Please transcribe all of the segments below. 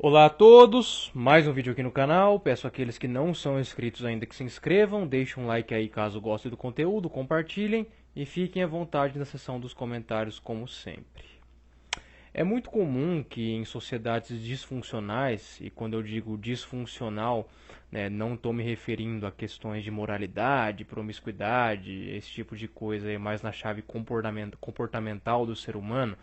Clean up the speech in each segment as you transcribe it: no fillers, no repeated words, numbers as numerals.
Olá a todos, mais um vídeo aqui no canal. Peço àqueles que não são inscritos ainda que se inscrevam, deixem um like aí caso gostem do conteúdo, compartilhem e fiquem à vontade na seção dos comentários como sempre. É muito comum que em sociedades disfuncionais, e quando eu digo disfuncional, não estou me referindo a questões de moralidade, promiscuidade, esse tipo de coisa, mais na chave comportamental do ser humano,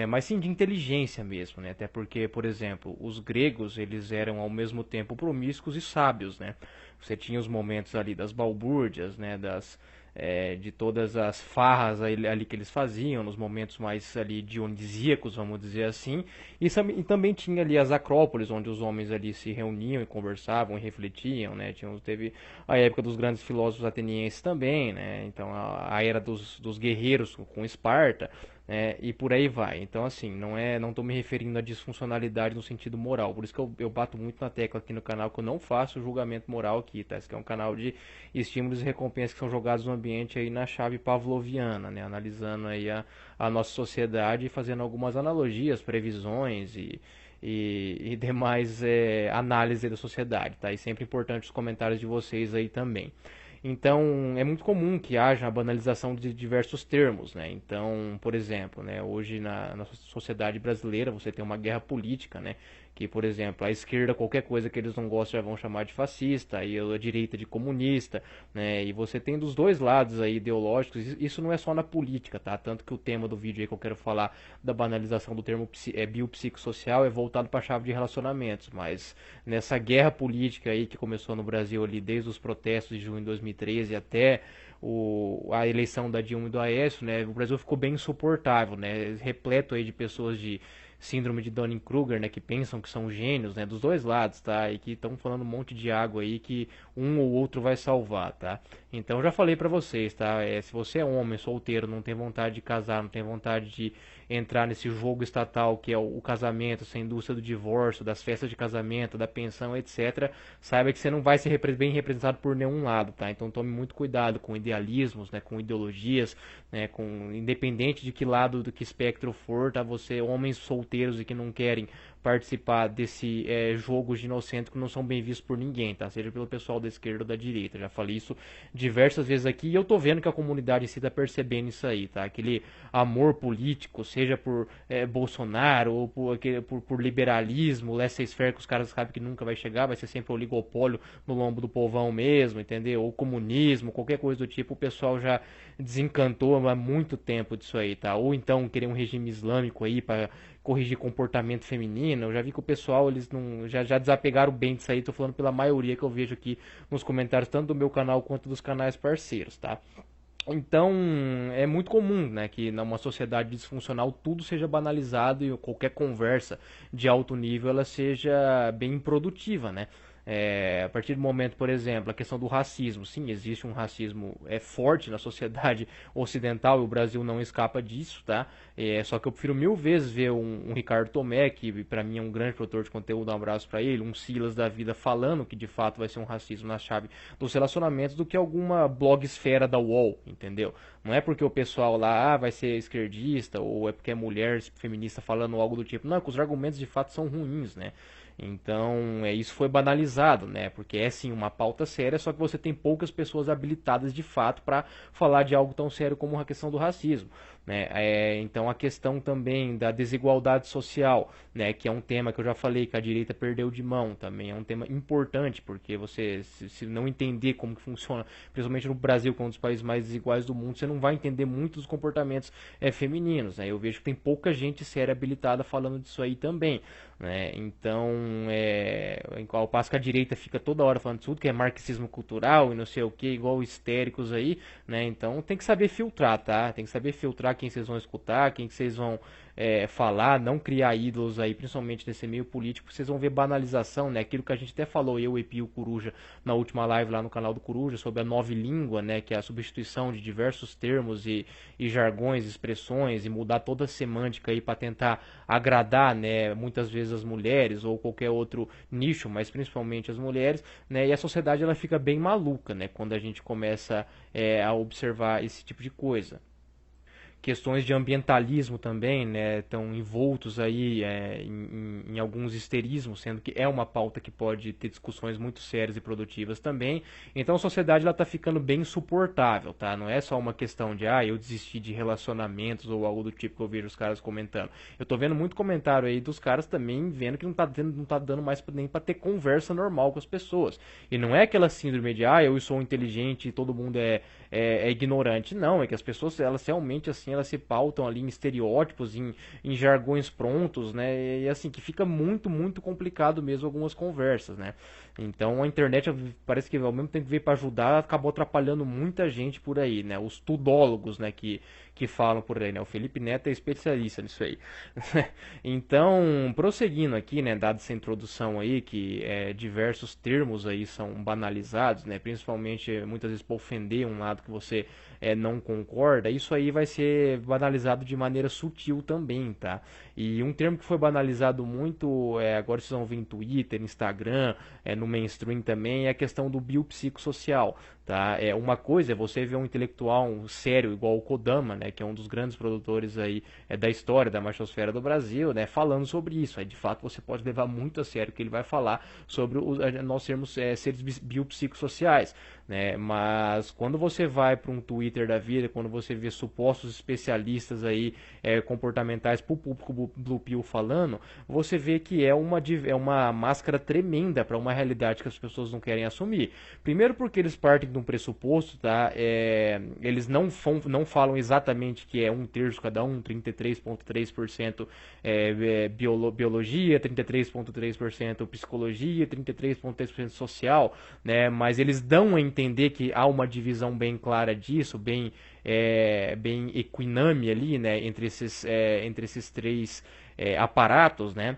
mas sim de inteligência mesmo, até porque, por exemplo, os gregos eles eram ao mesmo tempo promíscuos e sábios, Você tinha os momentos ali das balbúrdias, de todas as farras ali que eles faziam, nos momentos mais ali dionisíacos, vamos dizer assim, e também tinha ali as acrópolis, onde os homens ali se reuniam e conversavam e refletiam, teve a época dos grandes filósofos atenienses também, então a era dos guerreiros com Esparta, e por aí vai. Então, assim, não estou me referindo à disfuncionalidade no sentido moral. Por isso que eu bato muito na tecla aqui no canal que eu não faço julgamento moral aqui, tá? Esse aqui é um canal de estímulos e recompensas que são jogados no ambiente aí na chave pavloviana, analisando aí a nossa sociedade e fazendo algumas analogias, previsões e demais análise da sociedade, tá? E sempre importante os comentários de vocês aí também. Então, é muito comum que haja a banalização de diversos termos, Então, por exemplo, hoje na sociedade brasileira você tem uma guerra política, Que, por exemplo, a esquerda, qualquer coisa que eles não gostam já vão chamar de fascista, e a direita de comunista, E você tem dos dois lados aí ideológicos, isso não é só na política, tá? Tanto que o tema do vídeo aí que eu quero falar da banalização do termo biopsicossocial é voltado para a chave de relacionamentos, mas nessa guerra política aí que começou no Brasil ali desde os protestos de junho de 2013 até a eleição da Dilma e do Aécio, O Brasil ficou bem insuportável, Repleto aí de pessoas de síndrome de Dunning-Kruger, que pensam que são gênios, dos dois lados, tá? E que estão falando um monte de água aí que um ou outro vai salvar, tá? Então eu já falei pra vocês, tá? Se você é homem, solteiro, não tem vontade de casar, não tem vontade de entrar nesse jogo estatal que é o casamento, essa indústria do divórcio, das festas de casamento, da pensão, etc., saiba que você não vai ser bem representado por nenhum lado, tá? Então tome muito cuidado com idealismos, com ideologias, independente de que lado, do que espectro for, tá? Você, homens solteiros e que não querem participar desse jogo ginocêntrico não são bem vistos por ninguém, tá? Seja pelo pessoal da esquerda ou da direita. Já falei isso diversas vezes aqui e eu tô vendo que a comunidade em si tá percebendo isso aí, tá? Aquele amor político, seja por Bolsonaro ou por liberalismo, laissez-faire que os caras sabem que nunca vai chegar, vai ser sempre o oligopólio no lombo do povão mesmo, entendeu? Ou comunismo, qualquer coisa do tipo, o pessoal já desencantou há muito tempo disso aí, tá? Ou então querer um regime islâmico aí para corrigir comportamento feminino. Eu já vi que o pessoal eles não já desapegaram bem disso aí, tô falando pela maioria que eu vejo aqui nos comentários tanto do meu canal quanto dos canais parceiros, tá? Então, é muito comum, que numa sociedade disfuncional tudo seja banalizado e qualquer conversa de alto nível ela seja bem improdutiva, a partir do momento, por exemplo, a questão do racismo. Sim, existe um racismo forte na sociedade ocidental e o Brasil não escapa disso, tá? Só que eu prefiro mil vezes ver um Ricardo Tomé, que para mim é um grande produtor de conteúdo, um abraço para ele, um Silas da vida falando que de fato vai ser um racismo na chave dos relacionamentos do que alguma blogosfera da UOL, entendeu? Não é porque o pessoal lá vai ser esquerdista ou é porque é mulher feminista falando algo do tipo. Não, é que os argumentos de fato são ruins, Então, isso foi banalizado, Porque é sim uma pauta séria, só que você tem poucas pessoas habilitadas de fato para falar de algo tão sério como a questão do racismo, então a questão também da desigualdade social, Que é um tema que eu já falei que a direita perdeu de mão, também é um tema importante porque você se não entender como que funciona, principalmente no Brasil, que é um dos países mais desiguais do mundo, você não vai entender muito dos comportamentos femininos, Eu vejo que tem pouca gente séria habilitada falando disso aí também. Então, ao passo que a direita fica toda hora falando tudo que é marxismo cultural e não sei o que, igual histéricos aí, Então tem que saber filtrar, tá? Tem que saber filtrar quem vocês vão escutar, quem que vocês vão falar, não criar ídolos aí, principalmente nesse meio político, porque vocês vão ver banalização, Aquilo que a gente até falou, eu, Epi e o Coruja, na última live lá no canal do Coruja, sobre a nova língua, Que é a substituição de diversos termos e jargões, expressões, e mudar toda a semântica aí para tentar agradar, muitas vezes as mulheres ou qualquer outro nicho, mas principalmente as mulheres, E a sociedade ela fica bem maluca, quando a gente começa a observar esse tipo de coisa. questões de ambientalismo também, né, estão envoltos aí em alguns histerismos, sendo que é uma pauta que pode ter discussões muito sérias e produtivas também. Então a sociedade ela está ficando bem insuportável, tá? Não é só uma questão de eu desisti de relacionamentos ou algo do tipo que eu vejo os caras comentando. Eu tô vendo muito comentário aí dos caras também vendo que não tá dando mais nem para ter conversa normal com as pessoas. E não é aquela síndrome de eu sou inteligente e todo mundo é ignorante. Não, é que as pessoas elas realmente assim elas se pautam ali em estereótipos, em jargões prontos, né? E assim que fica muito complicado mesmo algumas conversas, né? Então a internet parece que ao mesmo tempo que veio para ajudar, acabou atrapalhando muita gente por aí, né? Os tudólogos, né, que falam por aí, né? O Felipe Neto é especialista nisso aí. Então, prosseguindo aqui, né, dada essa introdução aí, que diversos termos aí são banalizados, né? Principalmente muitas vezes para ofender um lado que você não concorda, isso aí vai ser banalizado de maneira sutil também, tá? E um termo que foi banalizado muito, agora vocês vão ver em Twitter, Instagram, no mainstream também, é a questão do biopsicossocial, tá? Uma coisa é você ver um intelectual sério igual o Kodama, né, que é um dos grandes produtores aí da história da machosfera do Brasil, né, falando sobre isso. Aí de fato você pode levar muito a sério o que ele vai falar sobre nós sermos seres biopsicossociais, né? Mas quando você vai para um Twitter da vida, quando você vê supostos especialistas aí comportamentais para o público Blue Pill falando, você vê que é uma máscara tremenda para uma realidade que as pessoas não querem assumir. Primeiro porque eles partem de um pressuposto, tá? Eles não falam exatamente que é um terço cada um, 33,3% biologia, 33,3% psicologia, 33,3% social, né? Mas eles dão a entender que há uma divisão bem clara disso, bem equinâme ali, né? Entre esses três aparatos, né?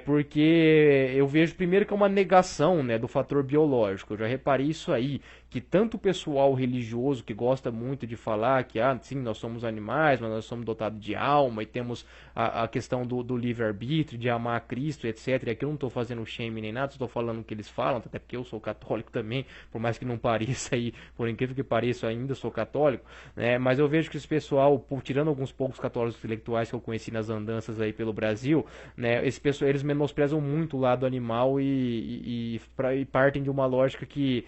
Porque eu vejo primeiro que é uma negação, né, do fator biológico. Eu já reparei isso aí, que tanto o pessoal religioso que gosta muito de falar que sim, nós somos animais, mas nós somos dotados de alma e temos a questão do livre-arbítrio, de amar a Cristo, etc. E aqui eu não estou fazendo shame nem nada, estou falando o que eles falam, até porque eu sou católico também, por mais que não pareça aí, por incrível que pareça, eu ainda sou católico, né? Mas eu vejo que esse pessoal, tirando alguns poucos católicos intelectuais que eu conheci nas andanças aí pelo Brasil, né, esse pessoal, eles menosprezam muito o lado animal e partem de uma lógica que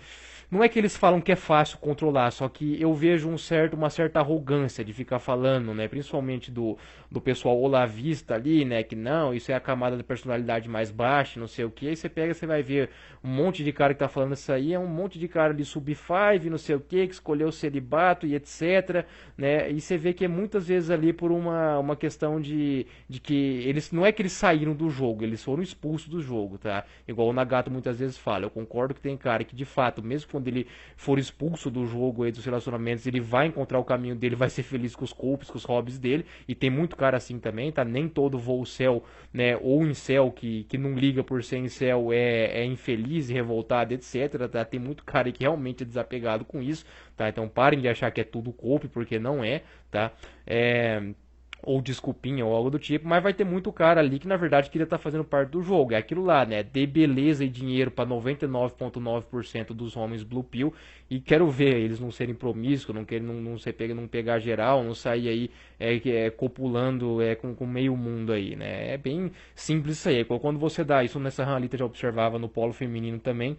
não é que eles falam que é fácil controlar, só que eu vejo uma certa arrogância de ficar falando, né, principalmente do pessoal olavista ali, né, que não, isso é a camada da personalidade mais baixa, não sei o que, aí você pega, você vai ver um monte de cara que tá falando isso aí, é um monte de cara de sub-5, não sei o que escolheu o celibato e etc, né, e você vê que é muitas vezes ali por uma questão de que eles, não é que eles saíram do jogo, eles foram expulsos do jogo, tá, igual o Nagato muitas vezes fala, eu concordo que tem cara que de fato, mesmo quando ele for expulso do jogo aí, dos relacionamentos, ele vai encontrar o caminho dele, vai ser feliz com os culpes, com os hobbies dele, e tem muito cara assim também, tá? Nem todo voo céu, né, ou incel que não liga por ser incel é infeliz e revoltado, etc, tá? Tem muito cara aí que realmente é desapegado com isso, tá? Então parem de achar que é tudo culpa, porque não é, tá? Ou desculpinha ou algo do tipo, mas vai ter muito cara ali que na verdade queria estar fazendo parte do jogo. É aquilo lá, né? Dê beleza e dinheiro para 99,9% dos homens Blue Pill e quero ver eles não serem promíscuos, não pegar geral, não sair aí copulando com meio mundo aí, né? É bem simples isso aí. Quando você dá isso nessa Ranalita já observava no polo feminino também.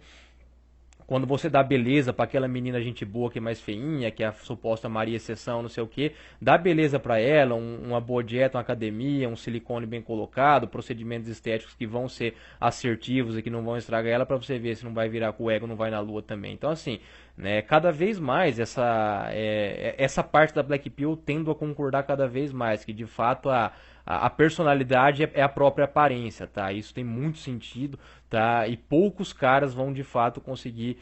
Quando você dá beleza para aquela menina gente boa que é mais feinha, que é a suposta Maria Exceção, não sei o que, dá beleza para ela, uma boa dieta, uma academia, um silicone bem colocado, procedimentos estéticos que vão ser assertivos e que não vão estragar ela para você ver se não vai virar com o ego, não vai na lua também. Então assim, né, cada vez mais essa parte da Black Pill eu tendo a concordar cada vez mais, que de fato a personalidade é a própria aparência, tá? Isso tem muito sentido, tá? E poucos caras vão de fato conseguir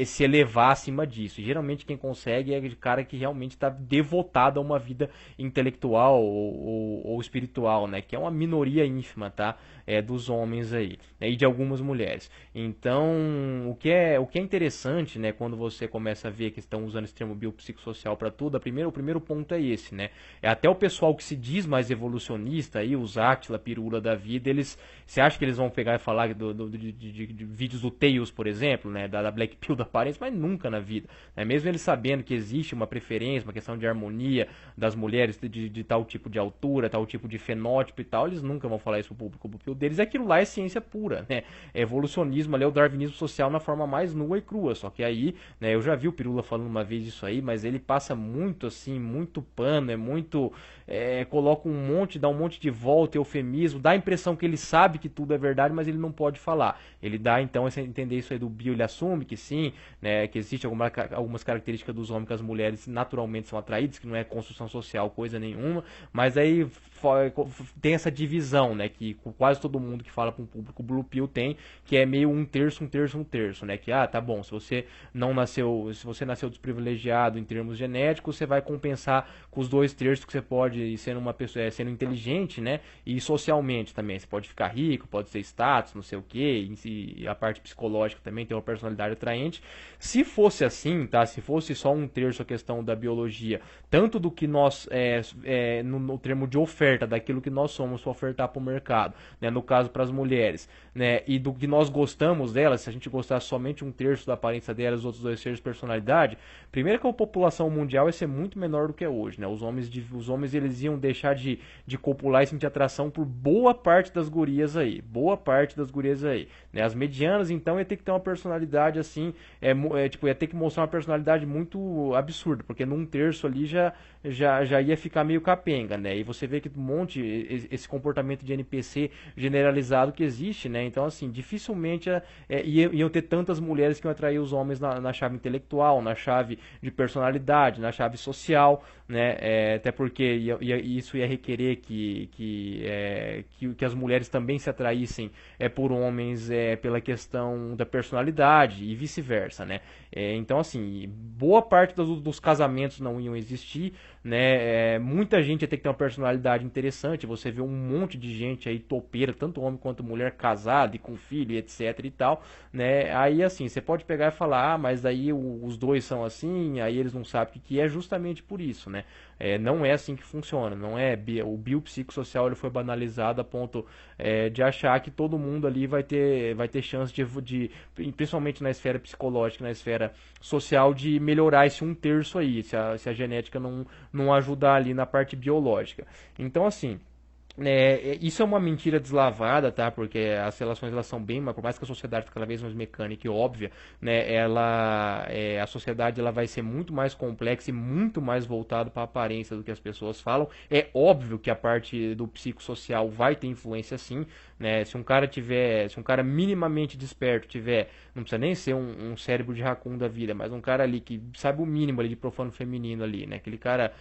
se elevar acima disso. E, geralmente quem consegue é o cara que realmente está devotado a uma vida intelectual ou espiritual, né? Que é uma minoria ínfima, tá? Dos homens aí, né? E de algumas mulheres. Então, o que é interessante, né? Quando você começa a ver que estão usando esse termo biopsicossocial para tudo, o primeiro ponto é esse, né? É até o pessoal que se diz mais evolucionista aí, os Átila, Pirula da vida, você acha que eles vão pegar e falar de de vídeos do Tails, por exemplo, né, da Black Pill da aparência, mas nunca na vida. Né? Mesmo eles sabendo que existe uma preferência, uma questão de harmonia das mulheres de tal tipo de altura, tal tipo de fenótipo e tal, eles nunca vão falar isso pro público. O público deles é aquilo lá, é ciência pura, né? É evolucionismo ali, é o darwinismo social na forma mais nua e crua. Só que aí, né, eu já vi o Pirula falando uma vez isso aí, mas ele passa muito assim, muito pano, é muito. Coloca um monte, dá um monte de volta, eufemismo, dá a impressão que ele sabe que tudo é verdade, mas ele não pode falar. Ele dá então esse entender isso aí do bio, ele assume que sim, né, que existe algumas características dos homens que as mulheres naturalmente são atraídas, que não é construção social coisa nenhuma, mas aí tem essa divisão, né, que quase todo mundo que fala para um público Blue Pill tem, que é meio um terço, um terço, um terço, né, que tá bom, se você se você nasceu desprivilegiado em termos genéticos, você vai compensar com os 2 terços que você pode sendo uma pessoa, sendo inteligente, né, e socialmente também, você pode ficar rico, pode ser status, não sei o que, e a parte psicológica também tem uma personalidade atraente. Se fosse assim, tá, se fosse só um terço a questão da biologia, tanto do que nós, no termo de oferta, daquilo que nós somos para ofertar para o mercado, né, no caso para as mulheres, né, e do que nós gostamos delas, se a gente gostasse somente um terço da aparência delas, os outros 2 terços personalidade, primeiro que a população mundial ia ser muito menor do que é hoje, né, os homens eles iam deixar de copular e sentir atração por boa parte das gurias aí, né, as medianas então ia ter que ter uma personalidade assim, tipo, ia ter que mostrar uma personalidade muito absurda, porque num terço ali já ia ficar meio capenga, né? E você vê que um monte esse comportamento de NPC generalizado que existe, né? Então, assim, dificilmente iam ter tantas mulheres que iam atrair os homens na chave intelectual, na chave de personalidade, na chave social, né? Até porque isso ia requerer que as mulheres também se atraíssem por homens pela questão da personalidade e vice-versa, né? Então, assim, boa parte dos casamentos não iam existir, né? Muita gente ia ter que ter uma personalidade interessante. Você vê um monte de gente aí topeira, tanto homem quanto mulher, casada e com filho, e etc e tal, né? Aí, assim, você pode pegar e falar, mas aí os dois são assim, aí eles não sabem o que é, justamente por isso, né? Não é assim que funciona, não é, o biopsicossocial ele foi banalizado a ponto de achar que todo mundo ali vai ter chance principalmente na esfera psicológica, na esfera social, de melhorar esse um terço aí, se a genética não ajudar ali na parte biológica. Então, assim, isso é uma mentira deslavada, tá? Porque as relações elas são bem, por mais que a sociedade fique cada vez mais mecânica e óbvia, né? A sociedade ela vai ser muito mais complexa e muito mais voltada para a aparência do que as pessoas falam. É óbvio que a parte do psicossocial vai ter influência, sim, né? Se um cara minimamente desperto tiver, não precisa nem ser um cérebro de raccoon da vida, mas um cara ali que sabe o mínimo ali de profano feminino ali, né? Aquele cara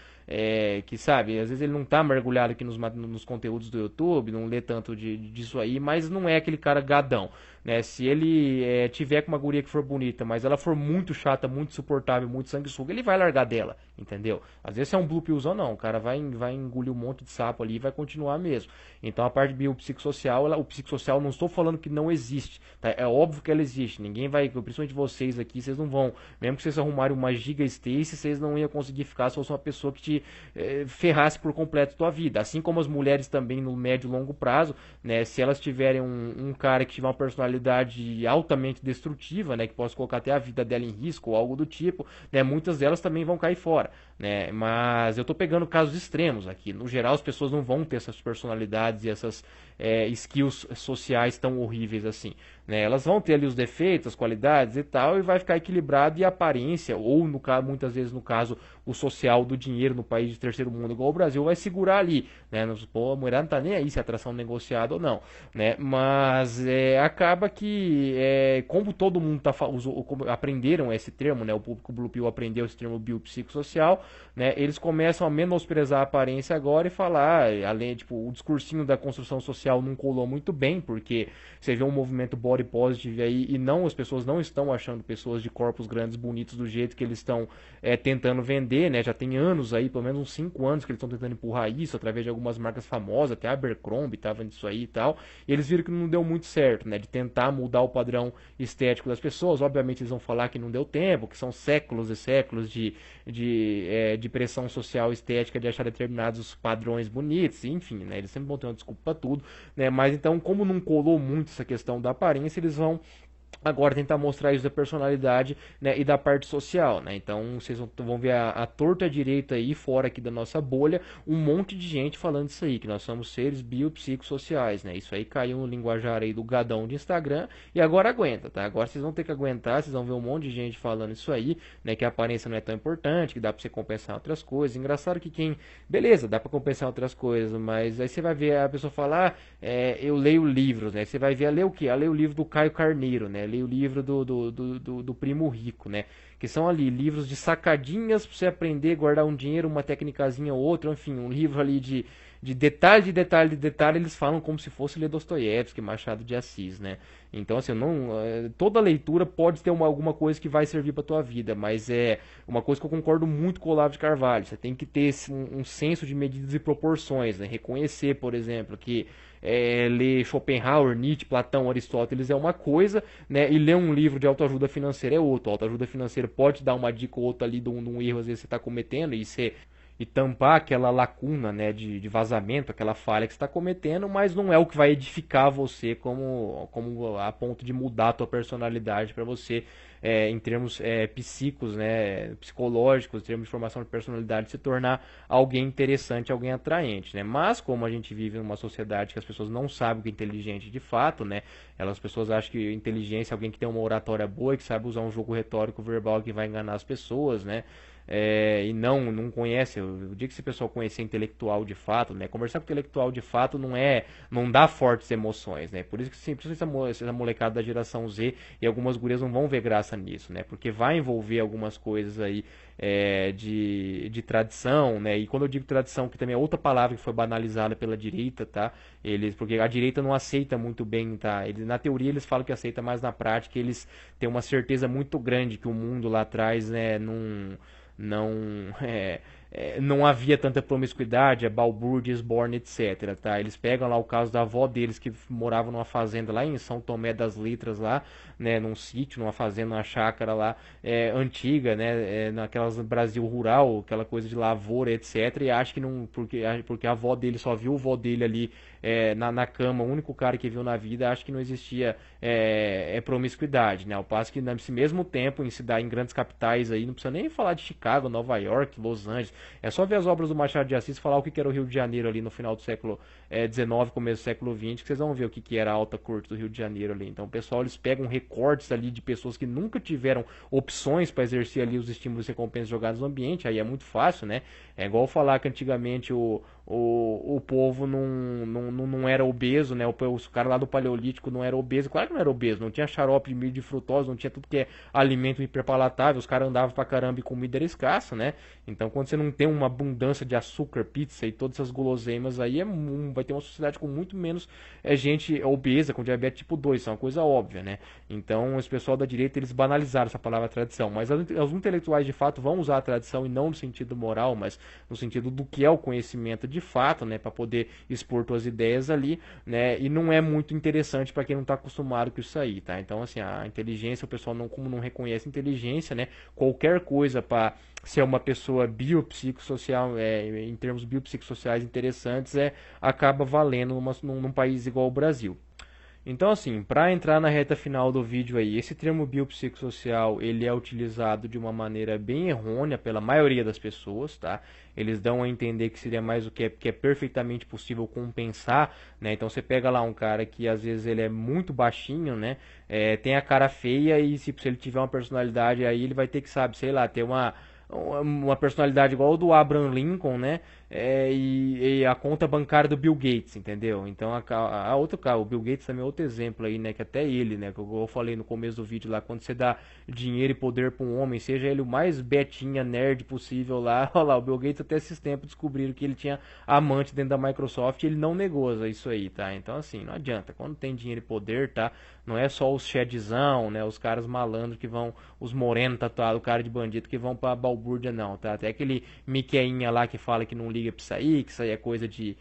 que sabe, às vezes ele não tá mergulhado aqui nos conteúdos do YouTube, não lê tanto disso aí, mas não é aquele cara gadão, né? Se ele tiver com uma guria que for bonita, mas ela for muito chata, muito insuportável, muito sanguessuga, ele vai largar dela, entendeu? Às vezes é um blue pillzão não, o cara vai engolir um monte de sapo ali e vai continuar mesmo. Então a parte biopsicossocial, o psicossocial não estou falando que não existe, tá? É óbvio que ela existe, ninguém vai, principalmente vocês aqui, vocês não vão, mesmo que vocês arrumarem uma giga Stacy, vocês não iam conseguir ficar se fosse uma pessoa que te ferrasse por completo a tua vida. Assim como as mulheres também no médio e longo prazo, né, se elas tiverem um cara que tiver uma personalidade altamente destrutiva, né, que possa colocar até a vida dela em risco ou algo do tipo, né, muitas delas também vão cair fora, né? Mas eu tô pegando casos extremos aqui. No geral, as pessoas não vão ter essas personalidades e essas skills sociais tão horríveis assim, né? Elas vão ter ali os defeitos, as qualidades e tal, e vai ficar equilibrado, e a aparência, ou no caso, muitas vezes no caso, o social do dinheiro no país de terceiro mundo, igual o Brasil, vai segurar ali, né? Pô, a mulher não tá nem aí se é atração negociada ou não, né? Mas acaba que, como todo mundo aprenderam esse termo, né? O público Blue Pill aprendeu esse termo biopsicossocial, né? Eles começam a menosprezar a aparência agora e falar, além, tipo, o discursinho da construção social não colou muito bem, porque você vê um movimento body positive aí e as pessoas não estão achando pessoas de corpos grandes, bonitos do jeito que eles estão tentando vender, vê, né, já tem anos aí, pelo menos uns 5 anos que eles estão tentando empurrar isso através de algumas marcas famosas, até a Abercrombie tava nisso aí e tal, e eles viram que não deu muito certo, né, de tentar mudar o padrão estético das pessoas. Obviamente eles vão falar que não deu tempo, que são séculos e séculos de pressão social estética de achar determinados padrões bonitos, enfim, né, eles sempre vão ter uma desculpa pra tudo, né, mas então como não colou muito essa questão da aparência, eles vão agora tentar mostrar isso da personalidade, né, e da parte social, né? Então vocês vão ver a torta direita aí, fora aqui da nossa bolha, um monte de gente falando isso aí, que nós somos seres biopsicossociais, né? Isso aí caiu no linguajar aí do gadão de Instagram e agora aguenta, tá? Agora vocês vão ter que aguentar, vocês vão ver um monte de gente falando isso aí, né? Que a aparência não é tão importante, que dá pra você compensar outras coisas. Engraçado que quem... Beleza, dá pra compensar outras coisas, mas aí você vai ver a pessoa falar, eu leio livros, né? Você vai ver, a ler o quê? A ler o livro do Caio Carneiro, né? Li o livro do Primo Rico, né? Que são ali livros de sacadinhas pra você aprender, guardar um dinheiro, uma técnicazinha ou outra, enfim, um livro ali de detalhe, de detalhe, de detalhe, eles falam como se fosse ler Dostoiévski, Machado de Assis, né? Então, assim, não, toda leitura pode ter alguma coisa que vai servir pra tua vida, mas é uma coisa que eu concordo muito com o Olavo de Carvalho. Você tem que ter um senso de medidas e proporções, né? Reconhecer, por exemplo, que ler Schopenhauer, Nietzsche, Platão, Aristóteles é uma coisa, né? E ler um livro de autoajuda financeira é outro. Autoajuda financeira pode dar uma dica ou outra ali de um erro às vezes você está cometendo e tampar aquela lacuna, né, de vazamento, aquela falha que você está cometendo, mas não é o que vai edificar você como a ponto de mudar a tua personalidade para você, em termos psíquicos, né, psicológicos, em termos de formação de personalidade, se tornar alguém interessante, alguém atraente, né? Mas como a gente vive numa sociedade que as pessoas não sabem o que é inteligente de fato, né? As pessoas acham que inteligência é alguém que tem uma oratória boa, que sabe usar um jogo retórico verbal que vai enganar as pessoas, né? E não conhece. Eu digo que se o pessoal conhecer intelectual de fato, né? Conversar com intelectual de fato não dá fortes emoções, né? Por isso que sempre essa molecada da geração Z e algumas gurias não vão ver graça nisso, né? Porque vai envolver algumas coisas aí de tradição, né? E quando eu digo tradição, que também é outra palavra que foi banalizada pela direita, tá? Porque a direita não aceita muito bem, tá? Na teoria eles falam que aceita, mas na prática eles têm uma certeza muito grande que o mundo lá atrás, né, não não havia tanta promiscuidade, balbúrdia, esborne, etc, tá? Eles pegam lá o caso da avó deles que morava numa fazenda lá em São Tomé das Letras lá, né, num sítio, numa fazenda, numa chácara lá, antiga, né, naquelas Brasil rural, aquela coisa de lavoura, etc, e acha que não, porque a avó dele só viu o avó dele ali na cama, o único cara que viu na vida, acha que não existia promiscuidade, né? Ao passo que nesse mesmo tempo, em grandes capitais aí, não precisa nem falar de Chicago, Nova York, Los Angeles, é só ver as obras do Machado de Assis e falar o que era o Rio de Janeiro ali no final do século XIX, começo do século XX, que vocês vão ver o que era a alta corte do Rio de Janeiro ali. Então o pessoal, eles pegam recortes ali de pessoas que nunca tiveram opções para exercer ali os estímulos e recompensas jogados no ambiente, aí é muito fácil, né? É igual falar que antigamente o povo não era obeso, né? Os caras lá do Paleolítico não era obeso. Claro que não era obeso, não tinha xarope de milho de frutose, não tinha tudo que é alimento hiperpalatável, os caras andavam pra caramba e comida era escassa, né? Então quando você não tem uma abundância de açúcar, pizza e todas essas guloseimas aí, vai ter uma sociedade com muito menos gente obesa, com diabetes tipo 2, isso é uma coisa óbvia, né? Então esse pessoal da direita, eles banalizaram essa palavra tradição, mas os intelectuais de fato vão usar a tradição e não no sentido moral, mas no sentido do que é o conhecimento de fato, né, para poder expor suas ideias ali, né, e não é muito interessante para quem não está acostumado com isso aí, tá? Então, assim, a inteligência, o pessoal como não reconhece inteligência, né, qualquer coisa para ser uma pessoa biopsicossocial, em termos biopsicossociais interessantes, acaba valendo num país igual o Brasil. Então, assim, para entrar na reta final do vídeo aí, esse termo biopsicossocial, ele é utilizado de uma maneira bem errônea pela maioria das pessoas, tá? Eles dão a entender que seria mais o que é perfeitamente possível compensar, né? Então você pega lá um cara que às vezes ele é muito baixinho, né? Tem a cara feia e se ele tiver uma personalidade aí, ele vai ter que, sabe, sei lá, ter uma personalidade igual ao do Abraham Lincoln, né? E a conta bancária do Bill Gates, entendeu? Então a outro cara, o Bill Gates também é outro exemplo aí, né? Que até ele, né? Que eu falei no começo do vídeo lá, quando você dá dinheiro e poder para um homem, seja ele o mais betinha nerd possível lá, olha lá, o Bill Gates até esses tempos descobriram que ele tinha amante dentro da Microsoft e ele não negou isso aí, tá? Então assim, não adianta, quando tem dinheiro e poder, tá? Não é só os chedzão, né? Os caras malandros que vão, os morenos tatuados, o cara de bandido que vão pra balbúrdia não, tá? Até aquele Miqueinha lá que fala que não liga pra isso aí é coisa de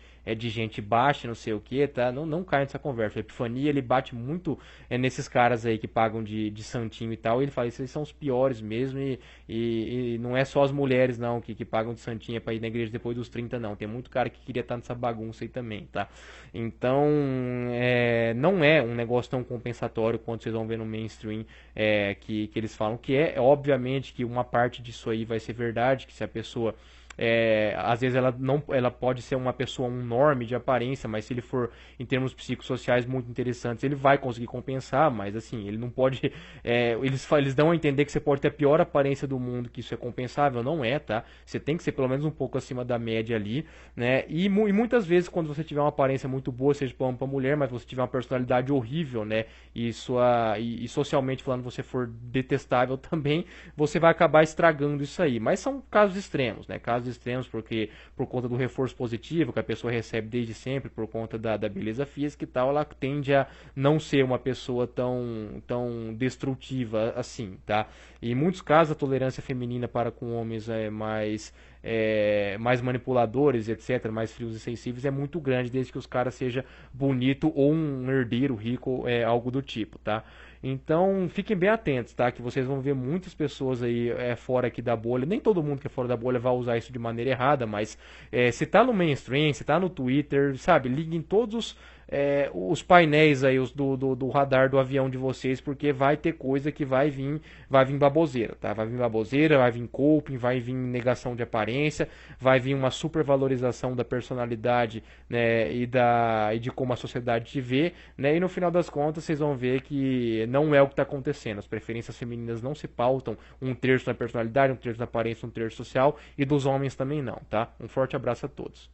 gente baixa, não sei o que, tá? Não cai nessa conversa. A Epifania, ele bate muito nesses caras aí que pagam de santinho e tal, e ele fala, esses são os piores mesmo, e não é só as mulheres, não, que pagam de santinha pra ir na igreja depois dos 30 não. Tem muito cara que queria estar nessa bagunça aí também, tá? Então, não é um negócio tão compensatório quanto vocês vão ver no mainstream, que eles falam que é. Obviamente que uma parte disso aí vai ser verdade, que se a pessoa às vezes ela pode ser uma pessoa, um norme de aparência, mas se ele for em termos psicossociais muito interessantes, ele vai conseguir compensar, mas assim, ele não pode. Eles dão a entender que você pode ter a pior aparência do mundo, que isso é compensável, não é, tá? Você tem que ser pelo menos um pouco acima da média ali, né? E muitas vezes, quando você tiver uma aparência muito boa, seja para homem ou para mulher, mas você tiver uma personalidade horrível, né? E socialmente falando, você for detestável também, você vai acabar estragando isso aí. Mas são casos extremos, né? Casos extremos porque por conta do reforço positivo que a pessoa recebe desde sempre, por conta da beleza física e tal, ela tende a não ser uma pessoa tão destrutiva assim, tá? E em muitos casos a tolerância feminina para com homens mais manipuladores, etc., mais frios e sensíveis, é muito grande, desde que os caras seja bonito ou um herdeiro rico, algo do tipo, tá? Então, fiquem bem atentos, tá? Que vocês vão ver muitas pessoas aí fora aqui da bolha. Nem todo mundo que é fora da bolha vai usar isso de maneira errada, mas se tá no mainstream, se tá no Twitter, sabe? Liguem todos os painéis aí, do radar do avião de vocês, porque vai ter coisa que vai vir baboseira, tá? Vai vir baboseira, vai vir coping, vai vir negação de aparência, vai vir uma supervalorização da personalidade, né? E de como a sociedade te vê, né? E no final das contas, vocês vão ver que não é o que está acontecendo. As preferências femininas não se pautam um terço na personalidade, um terço na aparência, um terço social, e dos homens também não, tá? Um forte abraço a todos.